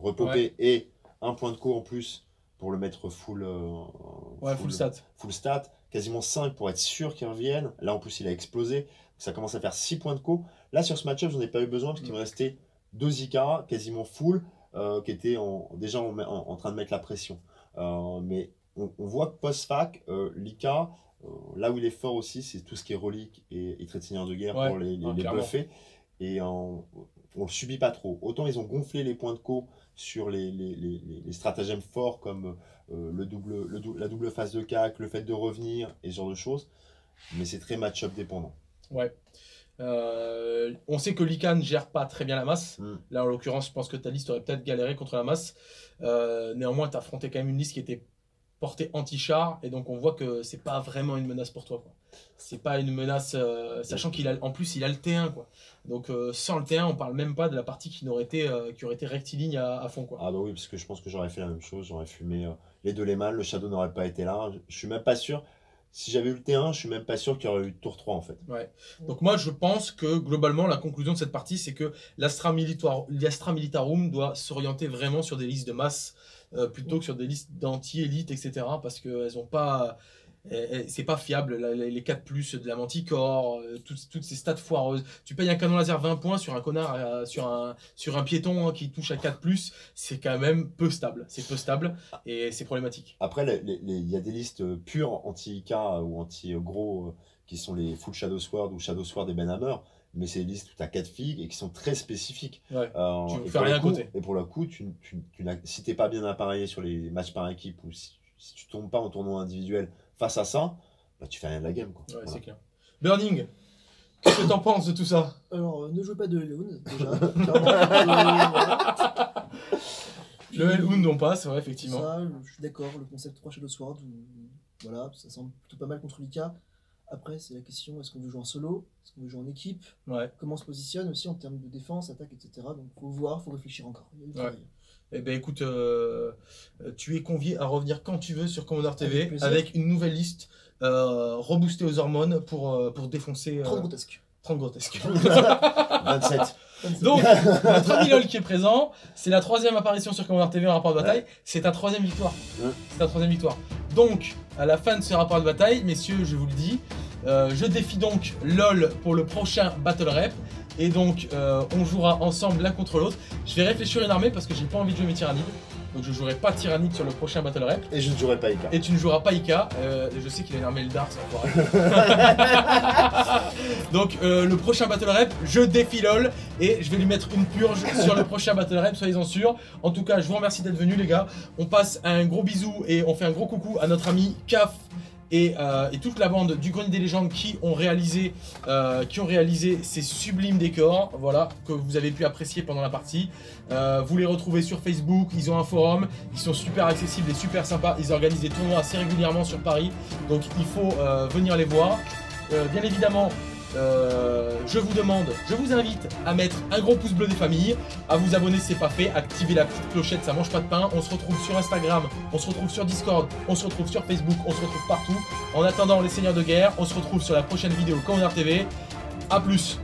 repopper, et 1 point de co en plus pour le mettre full stat. Quasiment 5 pour être sûr qu'il revienne. Là en plus il a explosé, ça commence à faire 6 points de co. Là sur ce match-up, j'en ai pas eu besoin parce qu'il me restait 2 Zika quasiment full, qui étaient déjà en train de mettre la pression. Mais on voit que post-fac, Lika, là où il est fort aussi, c'est tout ce qui est relique et trait de seigneur de guerre pour les buffer. Et on le subit pas trop. Autant ils ont gonflé les points de co sur les stratagèmes forts comme la double phase de CAC, le fait de revenir et ce genre de choses. Mais c'est très match-up dépendant. Ouais. On sait que Lika ne gère pas très bien la masse. Là, en l'occurrence, je pense que ta liste aurait peut-être galéré contre la masse. Néanmoins, tu as affronté quand même une liste qui était portée anti-char, et donc on voit que c'est pas vraiment une menace pour toi. C'est pas une menace, sachant qu'en plus il a le T1, quoi. Donc sans le T1, on parle même pas de la partie qui aurait été rectiligne à fond, quoi. Ah bah oui, parce que je pense que j'aurais fait la même chose, j'aurais fumé les deux les mâles, le Shadow n'aurait pas été là. Je suis même pas sûr. Si j'avais eu le T1, je suis même pas sûr qu'il y aurait eu tour 3 en fait. Ouais. Donc moi je pense que globalement la conclusion de cette partie, c'est que l'Astra Militarum doit s'orienter vraiment sur des listes de masse plutôt que sur des listes d'anti-élite, etc. Parce qu'elles ont pas... c'est pas fiable, les 4+, de la Manticore, toutes ces stats foireuses. Tu payes un canon laser 20 points sur un connard, sur un piéton qui touche à 4+, c'est quand même peu stable. C'est peu stable et c'est problématique. Après, il y a des listes pures anti-IK ou anti-gros qui sont les Full Shadow Sword ou Shadow Sword et Benhammer, mais c'est des listes où tu as 4 figues et qui sont très spécifiques. Ouais. Tu ne fais rien à côté. Et pour le coup, si tu n'es pas bien appareillé sur les matchs par équipe ou si tu tombes pas en tournoi individuel face à ça, bah, tu fais rien de la game, quoi. Ouais, voilà. C'est clair. Burning, qu'est-ce que t'en penses de tout ça? Alors, ne jouez pas de Hellhound, déjà. Le Hellhound, on passe, ouais, effectivement. Ça, je suis d'accord, le concept 3 Shadow Sword, voilà, ça semble plutôt pas mal contre Lika. Après, c'est la question, est-ce qu'on veut jouer en solo? Est-ce qu'on veut jouer en équipe? Comment on se positionne aussi en termes de défense, attaque, etc. Donc, faut voir, faut réfléchir encore. Il y a du travail. Eh ben écoute, tu es convié à revenir quand tu veux sur Commander TV avec une nouvelle liste reboostée aux hormones pour défoncer... 30 grotesques. 30 grotesques. 27. Donc, notre ami LOL qui est présent, c'est la 3e apparition sur Commander TV en rapport de bataille, c'est ta 3e victoire. C'est ta 3e victoire. Donc, à la fin de ce rapport de bataille, messieurs, je vous le dis, je défie donc LOL pour le prochain Battle Rep. Et donc, on jouera ensemble l'un contre l'autre. Je vais réfléchir une armée parce que j'ai pas envie de jouer mes tyrannides. donc je jouerai pas Tyrannide sur le prochain Battle Rap. Et je ne jouerai pas Ika. Et tu ne joueras pas Ika. Je sais qu'il a énervé le Dark, ça donc le prochain Battle Rap, je défie LOL et je vais lui mettre une purge sur le prochain Battle Rap, soyez-en sûrs. En tout cas, je vous remercie d'être venus les gars. On passe un gros bisou et on fait un gros coucou à notre ami Caf et toute la bande du Grenier des Légendes qui ont réalisé ces sublimes décors, voilà, que vous avez pu apprécier pendant la partie. Vous les retrouvez sur Facebook, ils ont un forum, ils sont super accessibles et super sympas, ils organisent des tournois assez régulièrement sur Paris, donc il faut venir les voir. Bien évidemment, je vous invite à mettre un gros pouce bleu des familles, à vous abonner si c'est pas fait, activer la petite clochette, ça mange pas de pain. On se retrouve sur Instagram, on se retrouve sur Discord, on se retrouve sur Facebook, on se retrouve partout. En attendant les seigneurs de guerre, on se retrouve sur la prochaine vidéo Commander TV. A plus.